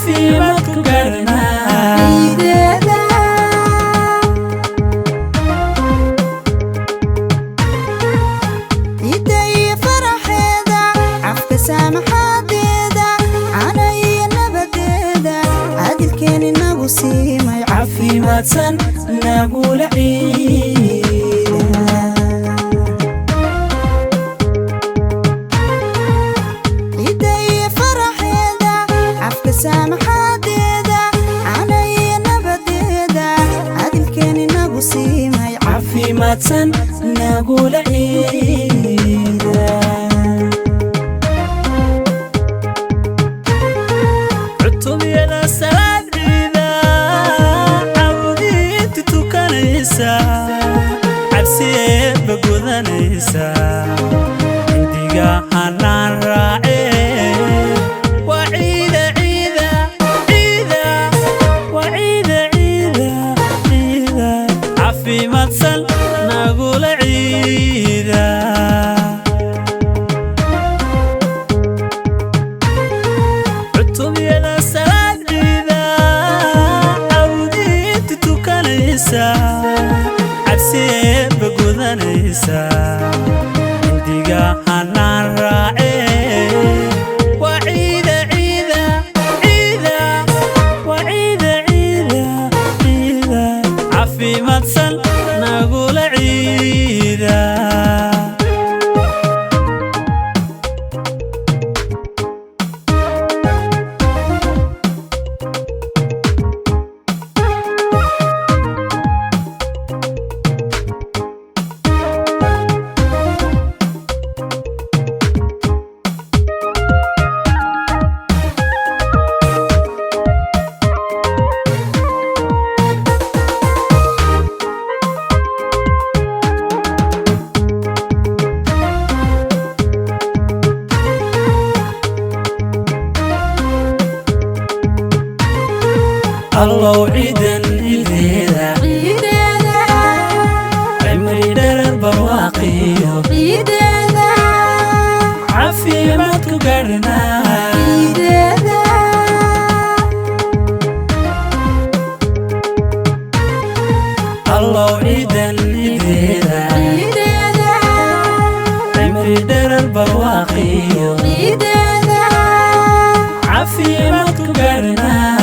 عافيمادك قرنا يدي فرحيدا عفك سامحاديدا عناي نبديدا عادل كان نبوسيما عافيمادسن نقول عيدا يدي فرحيدا عفك سامحاديدا عناي نبديدا عادل كان نبوسيما عافيمادسن نقول عيدا عطب يدا سلاد عيدا عودي تتوكاليسا عبسي بقودانيسا عنديقا حنان راعي وعيدا عيدا عيدا وعيدا عيدا عيدا عافيمادسن نقول عيدا عطب يدا سلاد عيدا عودي تتوكاليسا عبسي بقودانيسا عنديقا حنان راعي وعيدا عيدا عيدا وعيدا عيدا عيدا عافيمادسن نقول عيدا الله عيدا الهيدا عمري دار البواقي عافيمادك قرنا الله عيدا الهيدا عمري دار البواقي عافيمادك قرنا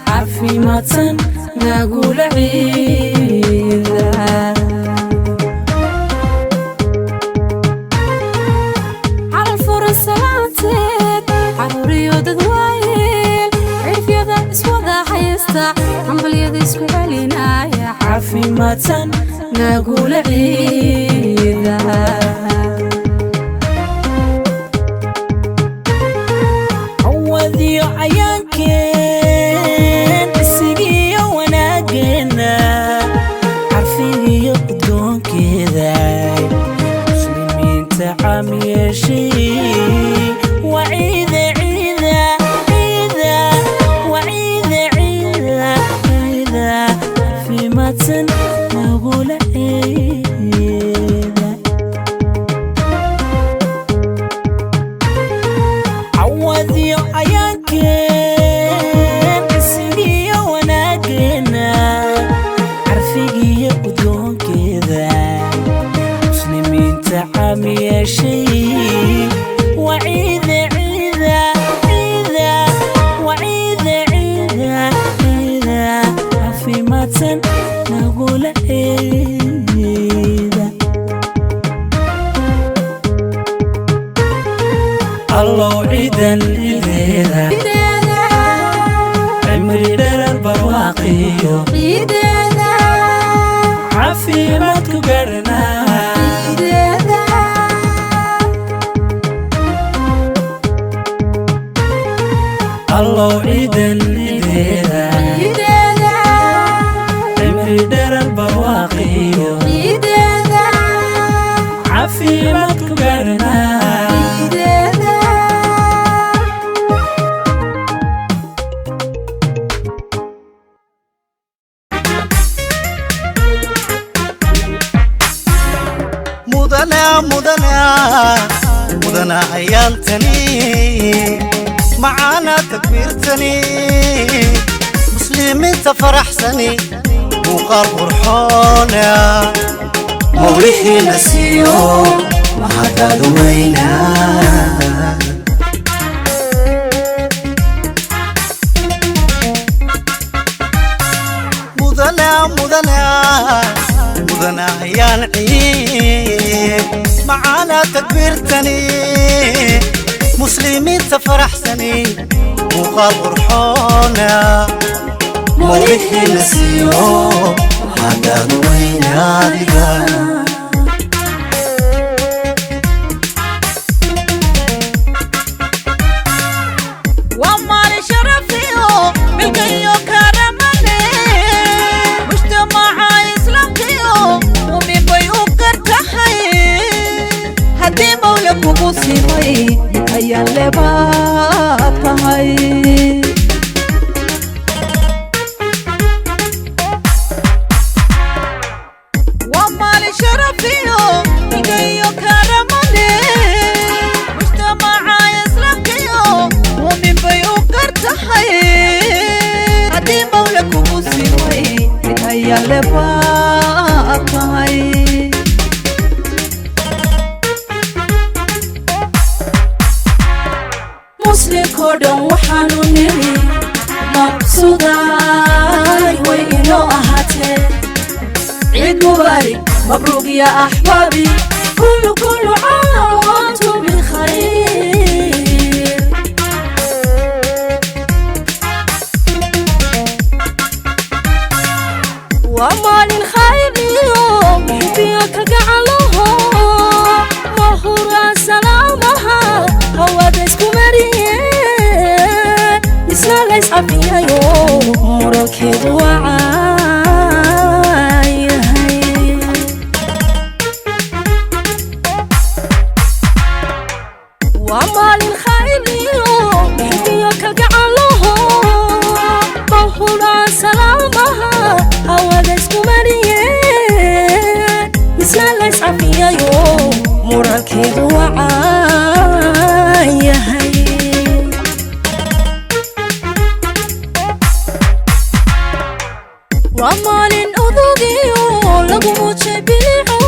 عافيمادسن نقول عيدا على الفرص سلامتك عروري ودد وايل عيف يدا اسودا حيستا عمبل يدا اسكو علينا يا عافيمادسن نقول عيدا عوضي عيانكين اسقي وناقنا عارفين يقدون كذا مسلمين تعامي شي وعيدا عيدا عيدا وعيدا عيدا عيدا عافيمادسن نقول عيدا عوضي عيانكين اسقي وناقنا عارفين يقدون كذا مسلمين تعامي شي وعيدا عيدا عيدا وعيدا عيدا عيدا عافيمادسن نقول عيدا الله عيدا الهيدا عمري دار البواقي عافيمادك قرنا الله عيدا الهيدا عمري دار البواقي عافيمادك قرنا مدنا عيالتني معانا تكبيرتني مسلمين تفرح سني وقال قرحونا موليه نسيو ما حدا دوينا مدنا عيال عيد معانا تكبيرتني مسلمين تفرح سني وقال قرحونا موليه نسيو حدا دوينا رجال ومالي شرفيو بالقيو كرمني مجتمع إسلامكيو ومن بيو كرتحي هدي مولك وبوسيمي هيا اللي باتهي ومالي شرفيو بالقيو كرمني مجتمع إسلامكيو ومن بيو كرتحي هدي مولك وبوسيمي هيا اللي باتهي مسلم كودن وحانو نري مقصوداي وينو أهاتي عيد مبارك مبروك يا أحبابي كل عام وانتم بخير وما للخير اليوم فيك قعلوها مهورا سلامها هو ديسكو مريه نسنا ليس عفيا يوم مركز وعاي وما للخير اليوم فيك قعلوها مهورا سلامها هو ديسكو مريه نسنا ليس عفيا يوم مركز وعاي ومالين أذوقيو لقمو تبيعو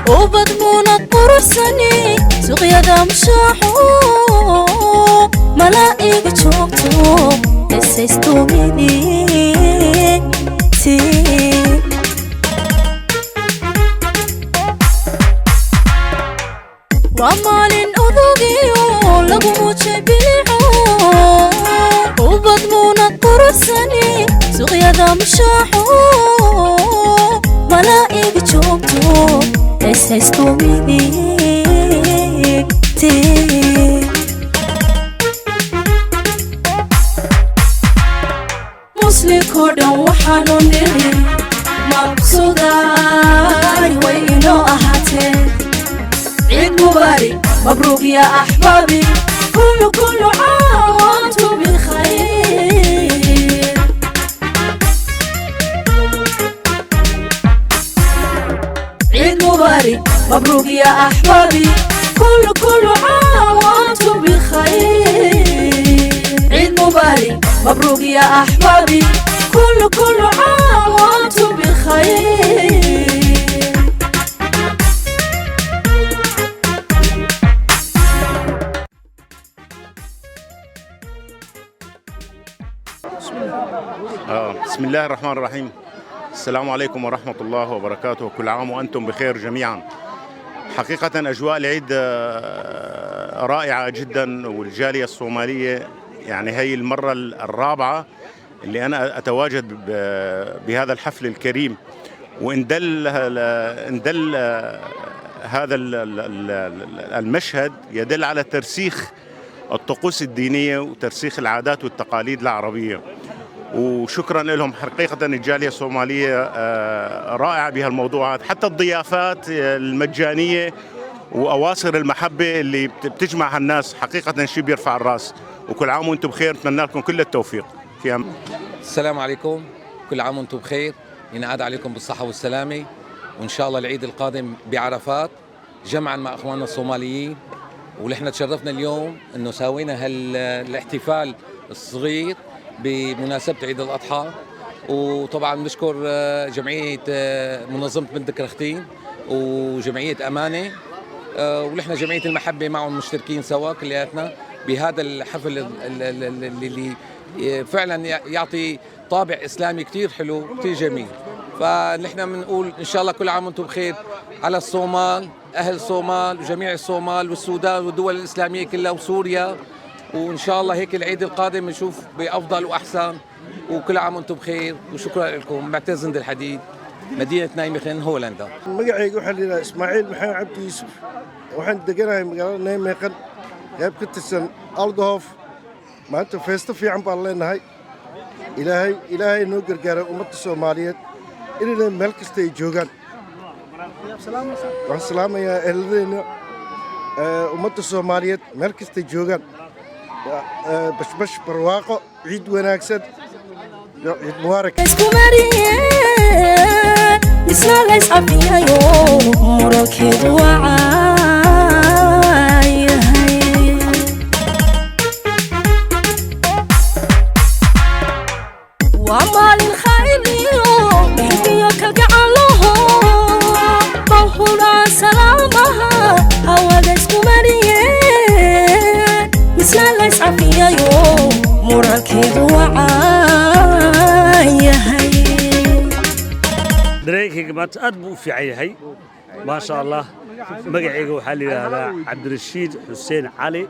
وبدمونا قرصني سوقيا دا مشاحو ملائك تشوكتو اسيستو ميدي تي ومالين أذوقيو لقمو تبيعو وبدمونا قرصني سوقيا دا مشاحو ملائك تشوكتو اسيستو ميدي تي مسلم كودن وحانو نري مقصوداي وينو أهاتي عيد مبارك مبروك يا أحبابي كل عام وانتم بخير عيد مبارك مبروك يا أحبابي كل عام وانتم بخير عيد مبارك مبروك يا أحبابي كل عام وانتم بخير بسم الله الرحمن الرحيم. السلام عليكم ورحمة الله وبركاته. كل عام وأنتم بخير جميعا. حقيقة أجواء العيد رائعة جدا، والجالية الصومالية يعني هي المرة الرابعة اللي أنا أتواجد بهذا الحفل الكريم، وإن دل هذا المشهد يدل على ترسيخ الطقوس الدينية وترسيخ العادات والتقاليد العربية. وشكرا لهم حقيقة. الجالية الصومالية رائعة بهالموضوعات، حتى الضيافات المجانية وأواصر المحبة اللي بتجمع الناس حقيقة شيء بيرفع الراس. وكل عام وانتم بخير، نتمنى لكم كل التوفيق. السلام عليكم، كل عام وانتم بخير، ينعاد عليكم بالصحة والسلامة، وإن شاء الله العيد القادم بعرفات جمعا مع اخواننا الصوماليين، ونحن تشرفنا اليوم انه سوينا هالاحتفال الصغير بمناسبة عيد الأضحى. وطبعا بنشكر جمعية منظمة بنت كرختين وجمعية أمانة، ونحن جمعية المحبة معهم مشتركين سوا كلياتنا بهذا الحفل اللي فعلا يعطي طابع إسلامي كتير حلو كتير جميل. فنحن بنقول إن شاء الله كل عام وانتم بخير على الصومال، أهل الصومال وجميع الصومال والسودان والدول الإسلامية كلها وسوريا، وإن شاء الله هيك العيد القادم نشوف بأفضل وأحسن، وكل عام وانتم بخير وشكرا لكم. معتز زند الحديد، مدينة نايمخن، هولندا. magacayga waxaa la yidhaha Ismaaciil Maxamed Cabdi Yuusuf, waxaan deganahay magaalada Nijmegen qayb ka tirsan Alderhof. maanta feesto fiican baan leenahay. ilaahay noo gargaaray ummadda Soomaaliyeed inay meel kasta ay joogaan. waxaan salaamayaa ehelada ummadda Soomaaliyeed meel kasta ay joogaan. bashbash barwaaqo ciid wanaagsan ciid mubaarak. isku mariyeen isna la iscafiyayo muralkeedu waayahay. waa maalin khayriyo xubniyo kalgacalaho bahuna salaamaha hawada isku mariyeen isna la iscafiyayo muralkeedu waayahay. dareenkayga maanta aad buu u fiican yahay maasha allah. magacayga waxaa la yidhaahdaa cabdirashiid xuseen cali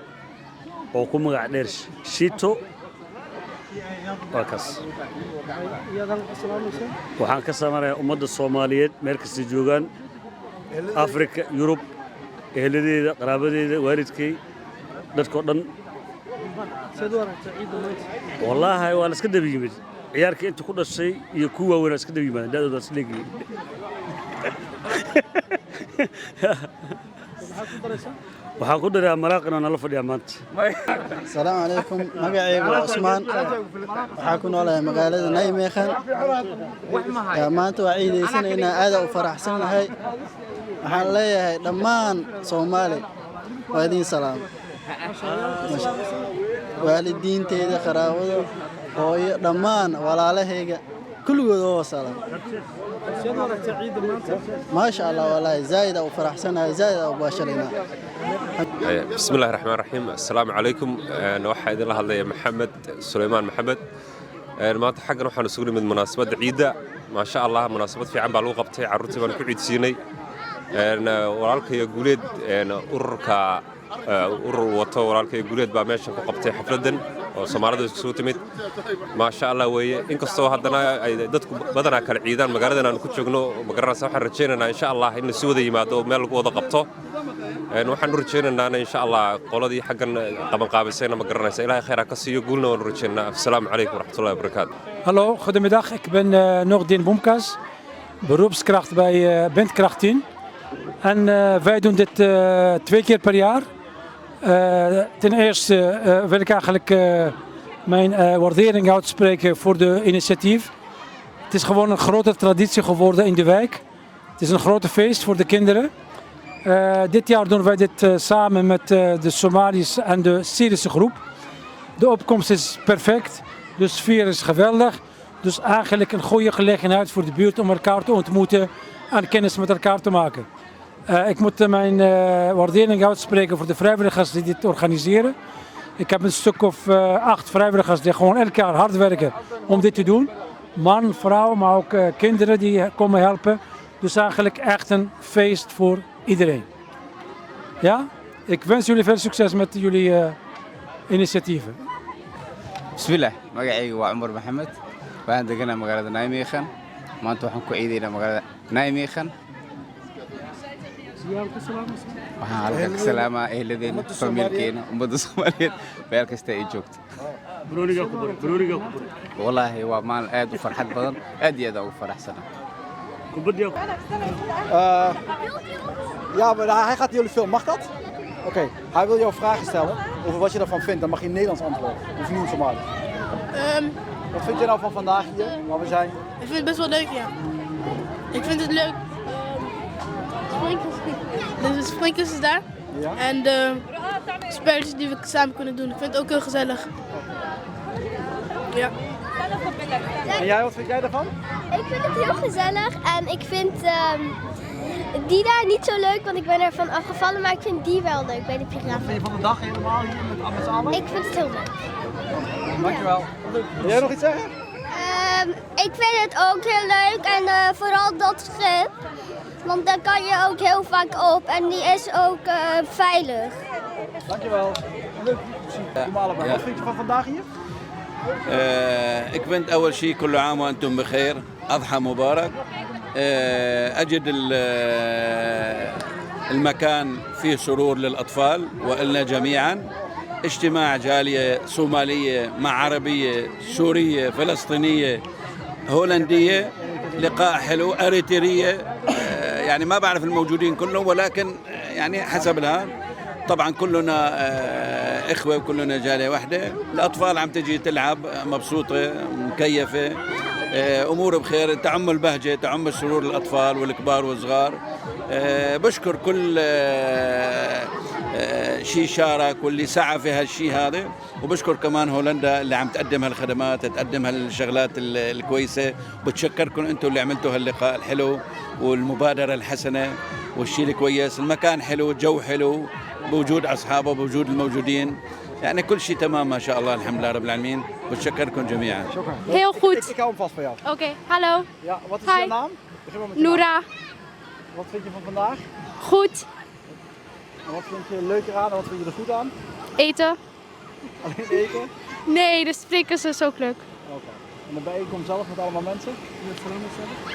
oo ku magac dheer shiito. waa kaas waxaan ka samanayaa ummadda Soomaaliyeed meel kasta joogaan, Afrika, Yurub, eheladeeda, qaraabadeeda, waalidkay, dadkoo dhan. wallaahi waa la iska daba yimid ciyaarkii inta ku dhashay iyo kuwa waaweyn iska daba yimaadeen da'dooda is leeyihiin. waxaan ku daraa maraaqina nala fadhiyaa maanta. السلام عليكم magacaygu waa Usmaan, waxaa ku noolahay magaalada Nijmegen. maanta waa ciideysanaynaa, aad u faraxsanahay. waxaan leeyahay dhammaan Soomaali waa idin salaam. waalidiinteyda, qaraabada, hooyo, dhammaan walaalahayga kulligood waa salaam. ما شاء الله والله زايد أو فرح سنة زايد أو باشرنا. بسم الله الرحمن الرحيم. السلام عليكم. نوحد الله هذا محمد سليمان محمد. ما حقنا وحنا نسوي من مناسبة عيدة ما شاء الله، مناسبة في عام بالو قبتي عروتي بان كعيد سيني. ورالك يقولد أوركا وطا ورالك يقولد بامشي قبتي حفلة وسمارة سوتمت ما شاء الله. ويا إنك استوى هذانا دتك بدنا كالعيدان مقردنا نكون شغلو مقرنا سوحر رجينا إن شاء الله إن السود يمادو مال وضع قبته. نحن رجينا إن شاء الله قولدي حقنا طبعا قابسينا مقرنا إلهي خير كسي يقولنا ونرجينا. السلام عليكم ورحمة الله وبركاته. Hallo, goedemiddag. Ik ben Noordin Boemkas, beroepskracht bij Bent 10. En wij doen dit 2 keer per jaar. Ten eerste wil ik eigenlijk mijn waardering uitspreken voor de initiatief. Het is gewoon een grote traditie geworden in de wijk. Het is een grote feest voor de kinderen. Dit jaar doen wij dit samen met de Somalische en de Syrische groep. De opkomst is perfect, de sfeer is geweldig. Dus eigenlijk een goede gelegenheid voor de buurt om elkaar te ontmoeten en kennis met elkaar te maken. Ik moet mijn waardering uitspreken voor de vrijwilligers die dit organiseren. Ik heb een stuk of 8 vrijwilligers die gewoon elk jaar hard werken om dit te doen. Man, vrouw, maar ook kinderen die komen helpen. Dus eigenlijk echt een feest voor iedereen. Ja? Ik wens jullie veel succes met jullie initiatieven. Bismillah, magacaygu waa Umar Maxamed. Waxaan deganaa magaalada Nijmegen. Maanta waxaan ku ciidaynaa magaalada Nijmegen. waxaan halkan ka salaamaa eheladeena, familkeena, ummadda Soomaaliyeed meel kasta ay joogto. wallaahi waa maalin aad u farxad badan, aad iyo aad ugu faraxsanahay. Ja, maar hij gaat jullie filmen. Mag dat? Oké, hij wil jou vragen stellen over wat je ervan vindt. Dan mag je Nederlands antwoorden. Of niet in Somalië. Wat vind je nou van vandaag hier, waar we zijn? Ik vind het best wel leuk, ja. Ik vind het leuk. de sprinklers is daar. Ja. En de spelletjes die we samen kunnen doen. Ik vind het ook heel gezellig. Ja. En jij, wat vind jij daarvan? Ik vind het heel gezellig en ik vind die daar niet zo leuk, want ik ben ervan afgevallen, maar ik vind die wel leuk bij de piranha. Wat vind je van de dag helemaal hier met samen? Ik vind het heel leuk. Dankjewel. Wil jij nog iets zeggen? Ik vind het ook heel leuk en vooral dat schip, want daar kan je ook heel vaak op en die is ook veilig. Dankjewel. Leuk. Doe maar allebei. Wat vind je van vandaag hier? ik vind أول شيء كل عام وأنتم بخير أضحى مبارك أجد المكان فيه سرور للأطفال وإلنا جميعا اجتماع جالية صومالية مع عربية سورية فلسطينية هولندية لقاء حلو أريترية يعني ما بعرف الموجودين كلهم ولكن يعني حسب الهان طبعا كلنا إخوة وكلنا جالية واحدة الأطفال عم تجي تلعب مبسوطة مكيفة أمور بخير تعم البهجة تعم السرور للأطفال والكبار والصغار بشكر كل شيء شارك واللي سعى في هالشيء هذا وبشكر كمان هولندا اللي عم تقدم هالخدمات تقدم هالشغلات الكويسة بتشكركم أنتم اللي عملتوا هاللقاء الحلو والمبادرة الحسنة والشيء الكويس المكان حلو الجو حلو بوجود أصحابه بوجود الموجودين يعني كل شيء تمام ما شاء الله الحمد لله رب العالمين بتشكركم جميعا شكرا. Heel goed. Ik hou hem vast van jou. Oké, hallo. Ja, wat is Hi. jouw naam? Begin maar met je Noora. naam. Wat vind je van vandaag? Goed. En wat vind je leuker aan en wat vind je er goed aan? Eten? Alleen eten? Nee, de sprekers is ook leuk. Oké. En de bijeenkomst zelf met allemaal mensen die het veranderd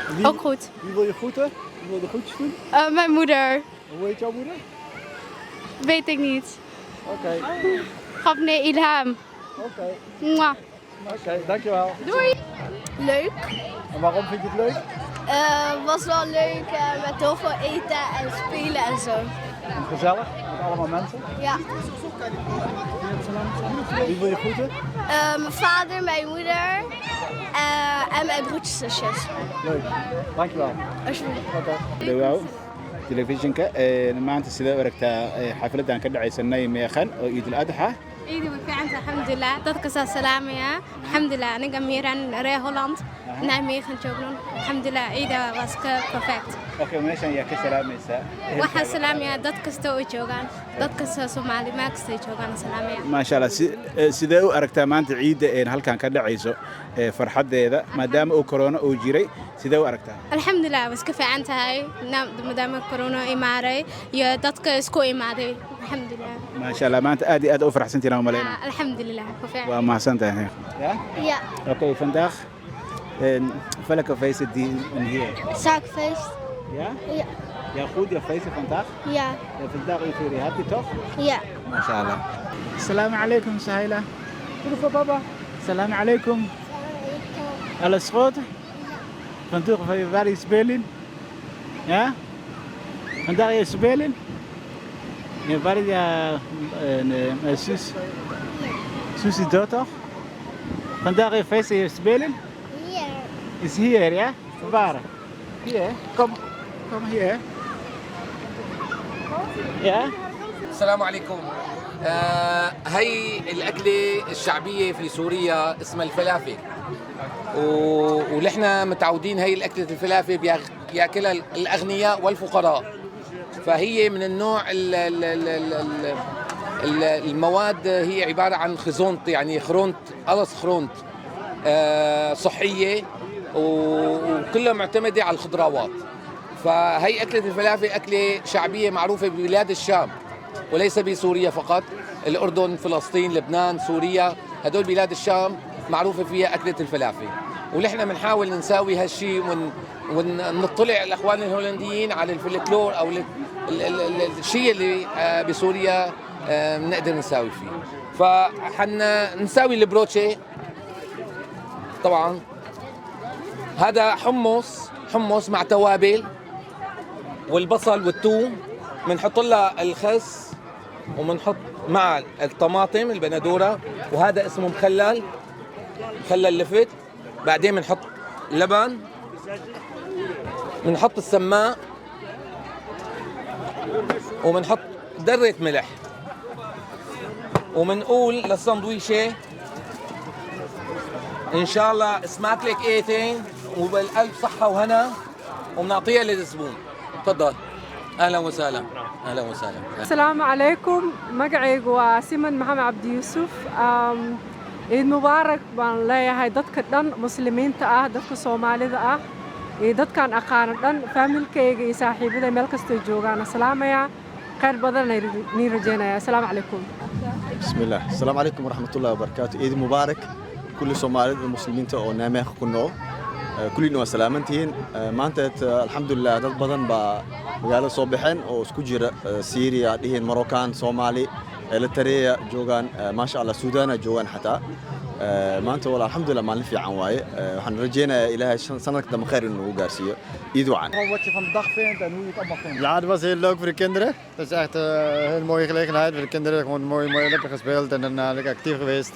hebben? Ook goed. Wie wil je groeten? Wie wil je de groetjes doen? Mijn moeder. Hoe heet jouw moeder? Weet ik niet. Oké. Gabne Ilham. Oké. Mwah. Oké, dankjewel. Doei! Leuk. En waarom vind je het leuk? Was wel leuk met heel veel eten en spelen en zo. En gezellig met allemaal mensen. Ja. Wie wil je groeten? Mijn vader, mijn moeder en mijn broertjes en zusjes. Leuk. Dankjewel. Alsjeblieft. dhawaaw telefishinka maanta sidee u aragtaa xafladan ka dhacaysa Nijmegen oo Ciid al-Adha ciidu way fiican tahay alxamdulilah dadka saa salaamaya alxamdulilah aniga miiraan reer Holland Nijmegen joogno alxamdulilah ciida waa iska perfect okay meeshan yaa ka salaamaysaa waxaan salaamayaa dad kasta oo joogaan dad kasta Soomaali ma kasta joogaan salaamaya ma sha Allah sidee u aragtaa maanta ciida halkan ka dhacayso farxadeeda maadaama uu corona uu jiray sidee u aragtaa alxamdulilah waa iska fiican tahay maadaama corona imaaray iyo dadka isku imaaday alxamdulilah ma sha Allah maanta aad iyo aad u faraxsantiin aan maleynaa alxamdulilah waa mahadsantahay ja ja okay vandaag welke feest die hier zaakfeest ja ja ja goed je feest vandaag ja vandaag is jullie happy toch ja ما شاء الله السلام عليكم سهيلة كيف بابا السلام عليكم alles goed vandaag waar je spelen ja vandaag je spelen ja waar je zus zus is dood toch vandaag je feest je spelen hier is hier ja waar hier kom hier ja السلام عليكم هي الأكلة الشعبية في سوريا اسمها الفلافل ونحن متعودين هي الأكلة الفلافل بياكلها الأغنياء والفقراء فهي من النوع المواد هي عبارة عن خزونت يعني خرونت قرص خرونت صحية وكلها معتمدة على الخضروات فهي أكلة الفلافل أكلة شعبية معروفة ببلاد الشام وليس بسوريا فقط الأردن فلسطين لبنان سوريا هدول بلاد الشام معروفة فيها أكلة الفلافل ونحن بنحاول نساوي هالشيء ونطلع الأخوان الهولنديين على الفلكلور أو الشيء اللي بسوريا بنقدر نساوي فيه فحنا نساوي البروتشي طبعا هذا حمص مع توابل والبصل والثوم بنحط لها الخس وبنحط مع الطماطم البندوره وهذا اسمه مخلل لفت بعدين بنحط لبن بنحط السماق وبنحط ذرة ملح وبنقول للسندويشة إن شاء الله اسمعك لك إيتين وبالألف صحة وهنا وبنعطيها للزبون. تفضل. أهلا وسهلا. أهلا وسهلا. السلام عليكم. مقعيق وسيمن محمد عبد يوسف. عيد مبارك بان leeyahay dadka dhan muslimiinta ah dadka Soomaalida ah iyo dadkan aqaan dhan familkayga iyo saaxiibada meel kasta joogaan salaamaya khayr badan ay rajeynaya assalaamu calaykum bismillah assalaamu calaykum waraxmatullaahi wabarakaatu ciid mubaarak kulli Soomaalida iyo muslimiinta oo Naameekh ku nool kullina waa salaamantihiin maanta alxamdulillah dad badan baa magaalada soo baxeen oo isku jira Syria dhihin Moroccan Soomaali Eritrea joogaan maasha Allah Suudaan joogaan xataa maanta wala alxamdulillah maalin fiican waaye waxaan rajeynayaa ilaahay sanadka dambe khayr inuu gaarsiiyo iid wacan Wat je van de dag vindt en hoe je het allemaal vindt. Ja, het was heel leuk voor de kinderen. Het is echt een heel mooie gelegenheid voor de kinderen. Gewoon mooi lekker gespeeld en lekker actief geweest.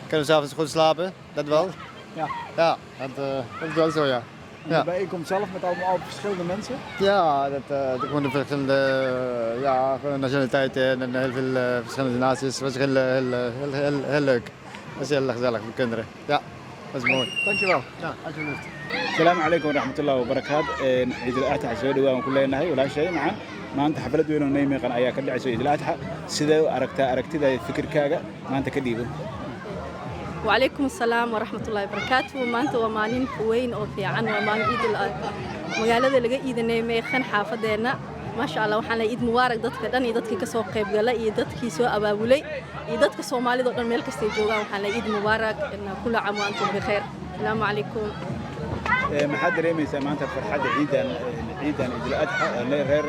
Kunnen we s'avonds goed slapen, dat wel. Ja. Ja, dat is wel zo, ja. De bijeenkomst zelf met allemaal verschillende mensen? Ja, dat gewoon de verschillende nationaliteiten en heel veel verschillende naties. Het was heel leuk. Het was heel gezellig voor de kinderen. Ja, dat is mooi. Dankjewel. Ja, alsjeblieft. السلام عليكم ورحمة الله وبركاته. عيد الأضحى سوي دوام كلنا هاي ولا شيء معه. ما أنت حفلت وين ونيمي قن أياك اللي عيد الأضحى سيدا أركت ذا فكر كاجا ما أنت كديبه. وعليكم السلام ورحمة الله وبركاته. ما أنت ومانين وين أو في عن ومان عيد الأضحى. مقالة اللي عيد النيمي خن حافظنا. ما شاء الله وحنا عيد مبارك دتك دان يدتك كسو قيب قلا يدتك سو أبابولي يدتك سومالي دون ملك استيجوجا وحنا عيد مبارك إن كل عام وأنتم بخير. السلام عليكم. محد ريمي سمعت فرحة عيد الأضحى غير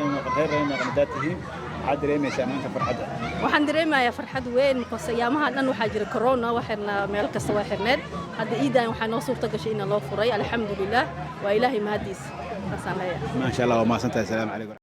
قنداتهم محد ريمي سمعت فرحة waxaan dareemayaa farxad weyn because ayaamaha dhan waxaa jira corona waxaana meel kasta waa xirneed hadda iidan waxaa noo suurta gashay in loo furay alxamdulillah waa ilaahay mahadiis ما شاء الله وما سنت السلام عليكم